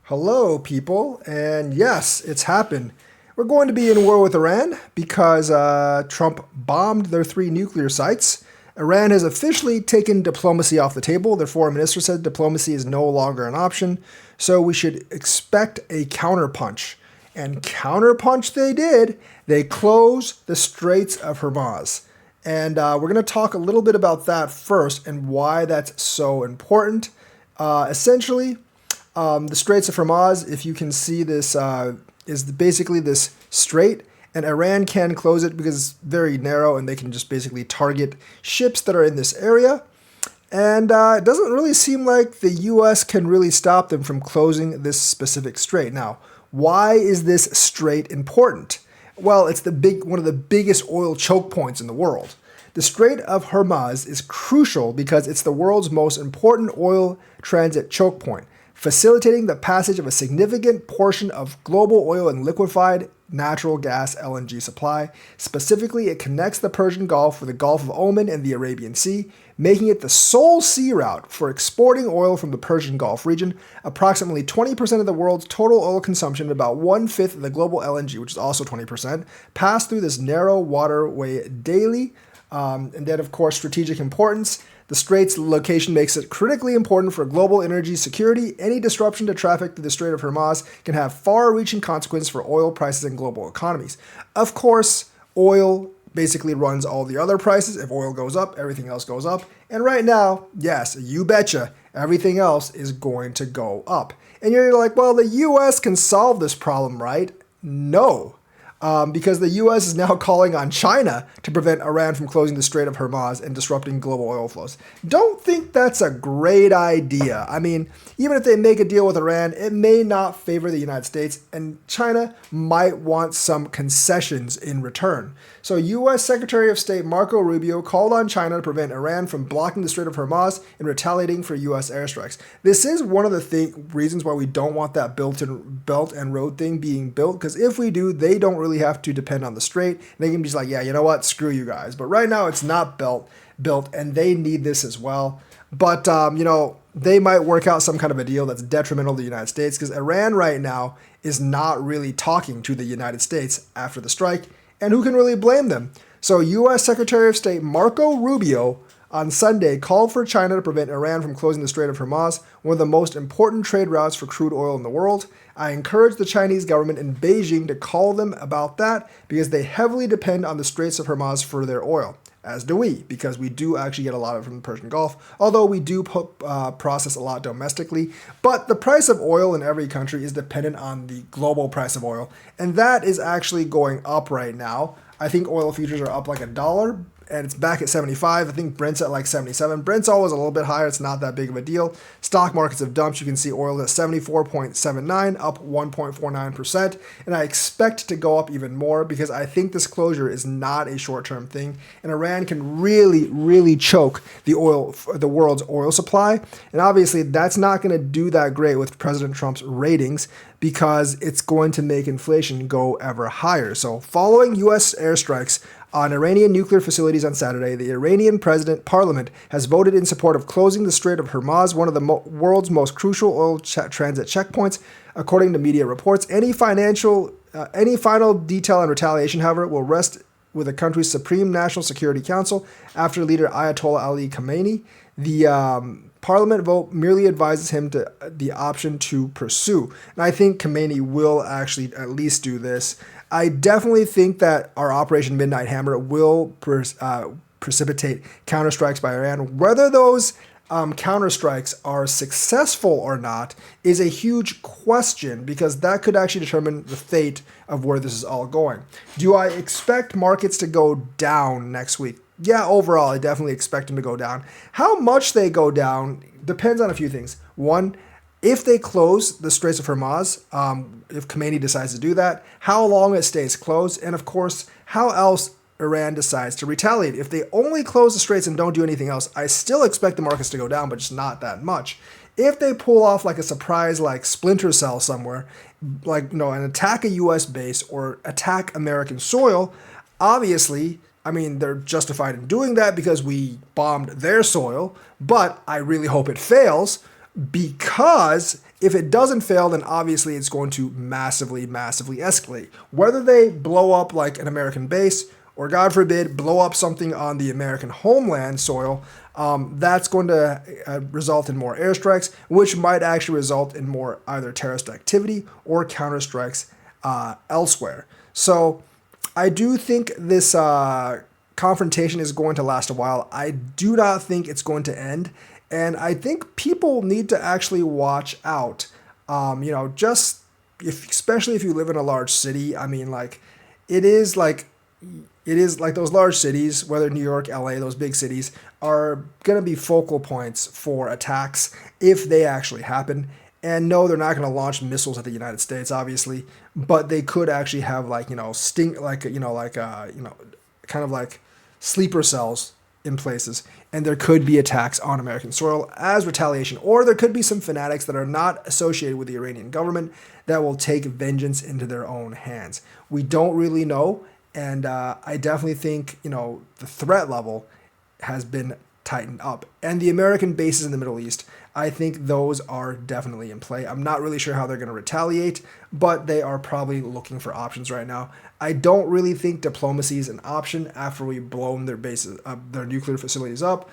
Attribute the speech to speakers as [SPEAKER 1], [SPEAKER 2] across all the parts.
[SPEAKER 1] Hello, people, and yes, it's happened. We're going to be in war with Iran because Trump bombed their three nuclear sites. Iran has officially taken diplomacy off the table. Their foreign minister said diplomacy is no longer an option, so we should expect a counterpunch. And counterpunch they did. They closed the Straits of Hormuz. And we're going to talk a little bit about that first and why that's so important. Essentially, the Straits of Hormuz, if you can see this, is basically this strait, and Iran can close it because it's very narrow and they can just basically target ships that are in this area. And it doesn't really seem like the US can really stop them from closing this specific strait. Now, why is this strait important? Well, it's one of the biggest oil choke points in the world. The Strait of Hormuz is crucial because it's the world's most important oil transit choke point, facilitating the passage of a significant portion of global oil and liquefied natural gas (LNG) supply. Specifically, it connects the Persian Gulf with the Gulf of Oman and the Arabian Sea, making it the sole sea route for exporting oil from the Persian Gulf region. Approximately 20% of the world's total oil consumption, about one-fifth of the global LNG, which is also 20%, pass through this narrow waterway daily. And then, of course, strategic importance. The Strait's location makes it critically important for global energy security. Any disruption to traffic through the Strait of Hormuz can have far-reaching consequences for oil prices and global economies. Of course, oil basically runs all the other prices. If oil goes up, everything else goes up. And right now, yes, you betcha, everything else is going to go up. And you're like, well, the US can solve this problem, right? No. Because the U.S. is now calling on China to prevent Iran from closing the Strait of Hormuz and disrupting global oil flows. Don't think that's a great idea. I mean, even if they make a deal with Iran, it may not favor the United States, and China might want some concessions in return. So U.S. Secretary of State Marco Rubio called on China to prevent Iran from blocking the Strait of Hormuz and retaliating for U.S. airstrikes. This is one of the reasons why we don't want that Belt and Road thing being built, because if we do, they don't really have to depend on the strait. They can be just like, yeah, you know what, screw you guys. But right now it's not built, and they need this as well. But, they might work out some kind of a deal that's detrimental to the United States, because Iran right now is not really talking to the United States after the strike, and who can really blame them? So U.S. Secretary of State Marco Rubio on Sunday called for China to prevent Iran from closing the Strait of Hormuz, one of the most important trade routes for crude oil in the world. I encourage the Chinese government in Beijing to call them about that because they heavily depend on the Straits of Hormuz for their oil, as do we, because we do actually get a lot of it from the Persian Gulf, although we do process a lot domestically. But the price of oil in every country is dependent on the global price of oil, and that is actually going up right now. I think oil futures are up like $1, and it's back at 75. I think Brent's at like 77. Brent's always a little bit higher. It's not that big of a deal. Stock markets have dumped. You can see oil at 74.79, up 1.49%. And I expect to go up even more because I think this closure is not a short-term thing. And Iran can really, really choke the world's oil supply. And obviously, that's not going to do that great with President Trump's ratings because it's going to make inflation go ever higher. So following U.S. airstrikes on Iranian nuclear facilities on Saturday, the Iranian parliament has voted in support of closing the Strait of Hormuz, one of the world's most crucial oil transit checkpoints, according to media reports. Any final detail on retaliation, however, will rest with the country's Supreme National Security Council after leader Ayatollah Ali Khamenei. The parliament vote merely advises him to the option to pursue. And I think Khamenei will actually at least do this. I definitely think that our Operation Midnight Hammer will precipitate counterstrikes by Iran. Whether those counterstrikes are successful or not is a huge question because that could actually determine the fate of where this is all going. Do I expect markets to go down next week? Yeah, overall, I definitely expect them to go down. How much they go down depends on a few things. One, if they close the Straits of Hormuz, if Khamenei decides to do that, how long it stays closed, and of course, how else Iran decides to retaliate. If they only close the straits and don't do anything else, I still expect the markets to go down, but just not that much. If they pull off like a surprise, like Splinter Cell somewhere, and attack a U.S. base or attack American soil, obviously, I mean, they're justified in doing that because we bombed their soil, but I really hope it fails because If it doesn't fail, then obviously it's going to massively, massively escalate. Whether they blow up like an American base or, God forbid, blow up something on the American homeland soil, that's going to result in more airstrikes, which might actually result in more either terrorist activity or counterstrikes elsewhere. So I do think this confrontation is going to last a while. I do not think it's going to end. And I think people need to actually watch out. Just especially if you live in a large city. I mean, it is like those large cities, whether New York, LA, those big cities, are going to be focal points for attacks if they actually happen. And no, they're not going to launch missiles at the United States, obviously, but they could actually have kind of like sleeper cells in places, and there could be attacks on American soil as retaliation, or there could be some fanatics that are not associated with the Iranian government that will take vengeance into their own hands. We don't really know, and I definitely think the threat level has been tightened up, and the American bases in the Middle East, I think those are definitely in play. I'm not really sure how they're going to retaliate, but they are probably looking for options right now. I don't really think diplomacy is an option after we've blown their bases, their nuclear facilities up.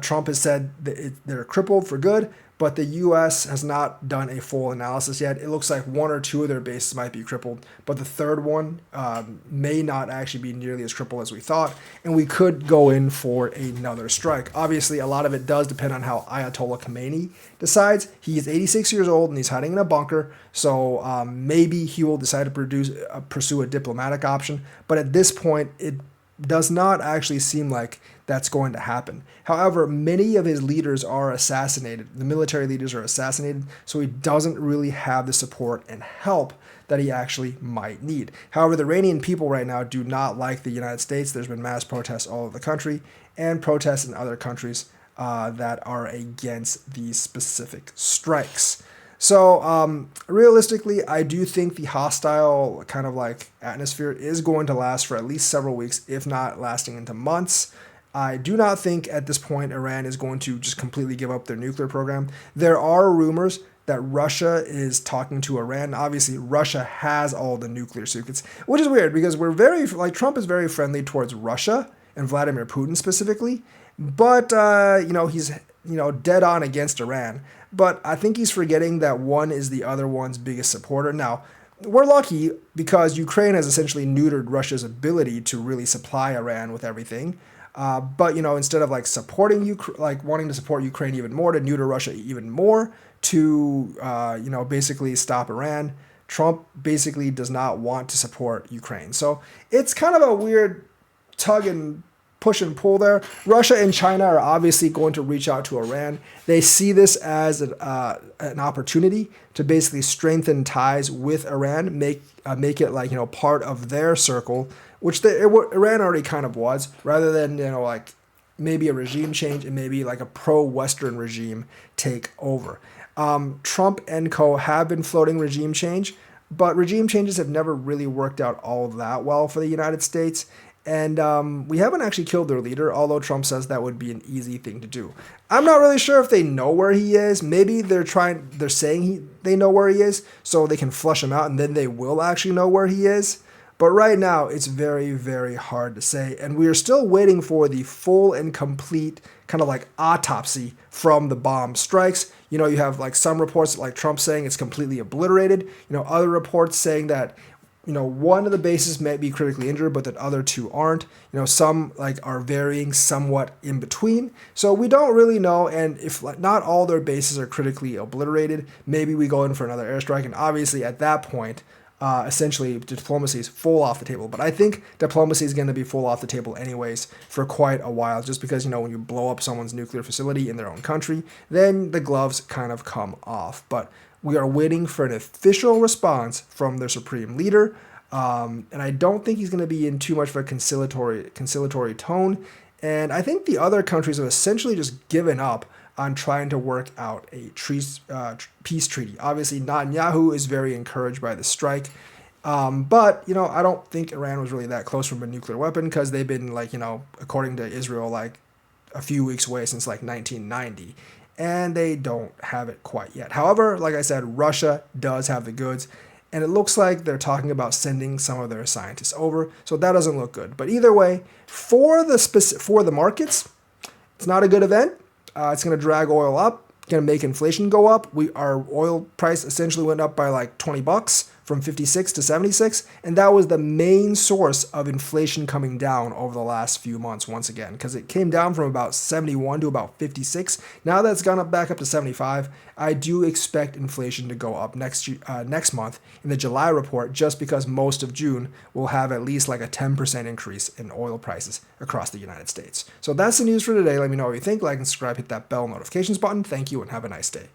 [SPEAKER 1] Trump has said that they're crippled for good, but the U.S. has not done a full analysis yet. It looks like one or two of their bases might be crippled, but the third one may not actually be nearly as crippled as we thought, and we could go in for another strike. Obviously, a lot of it does depend on how Ayatollah Khamenei decides. He is 86 years old and he's hiding in a bunker, so maybe he will decide to pursue a diplomatic option, but at this point, it does not actually seem like that's going to happen. However, many of his leaders are assassinated. The military leaders are assassinated, so he doesn't really have the support and help that he actually might need. However, the Iranian people right now do not like the United States. There's been mass protests all over the country and protests in other countries that are against these specific strikes. So realistically, I do think the hostile kind of like atmosphere is going to last for at least several weeks, if not lasting into months. I do not think at this point Iran is going to just completely give up their nuclear program. There are rumors that Russia is talking to Iran. Obviously, Russia has all the nuclear secrets, which is weird because Trump is very friendly towards Russia and Vladimir Putin specifically, but he's dead on against Iran. But I think he's forgetting that one is the other one's biggest supporter. Now, we're lucky because Ukraine has essentially neutered Russia's ability to really supply Iran with everything. But instead of supporting wanting to support Ukraine even more, to neuter Russia even more, to basically stop Iran, Trump basically does not want to support Ukraine. So it's kind of a weird tug and push and pull there. Russia and China are obviously going to reach out to Iran. They see this as an opportunity to basically strengthen ties with Iran, make it part of their circle, which Iran already kind of was, rather than maybe a regime change and maybe a pro-Western regime take over. Trump and co have been floating regime change, but regime changes have never really worked out all that well for the United States. And we haven't actually killed their leader, although Trump says that would be an easy thing to do. I'm not really sure if they know where he is. Maybe they're saying they know where he is, so they can flush him out, and then they will actually know where he is. But right now, it's very, very hard to say. And we are still waiting for the full and complete kind of autopsy from the bomb strikes. You have some reports like Trump saying it's completely obliterated. Other reports saying that one of the bases may be critically injured, but that other two aren't. Some are varying somewhat in between. So we don't really know. And if not all their bases are critically obliterated, maybe we go in for another airstrike. And obviously at that point, essentially diplomacy is full off the table. But I think diplomacy is going to be full off the table anyways for quite a while, just because, when you blow up someone's nuclear facility in their own country, then the gloves kind of come off. But we are waiting for an official response from their supreme leader, and I don't think he's going to be in too much of a conciliatory tone. And I think the other countries have essentially just given up on trying to work out a peace treaty. Obviously, Netanyahu is very encouraged by the strike, but I don't think Iran was really that close from a nuclear weapon because they've been according to Israel, a few weeks away since 1990. and they don't have it quite yet. However, like I said, Russia does have the goods, and it looks like they're talking about sending some of their scientists over, so that doesn't look good. But either way, for the markets, it's not a good event. It's going to drag oil up, going to make inflation go up. Our oil price essentially went up by like $20 from 56 to 76, and that was the main source of inflation coming down over the last few months once again, because it came down from about 71 to about 56. Now that's gone up back up to 75. I do expect inflation to go up next month in the July report, just because most of June will have at least like a 10% increase in oil prices across the United States. So that's the news for today. Let me know what you think. Like and subscribe, hit that bell notifications button. Thank you and have a nice day.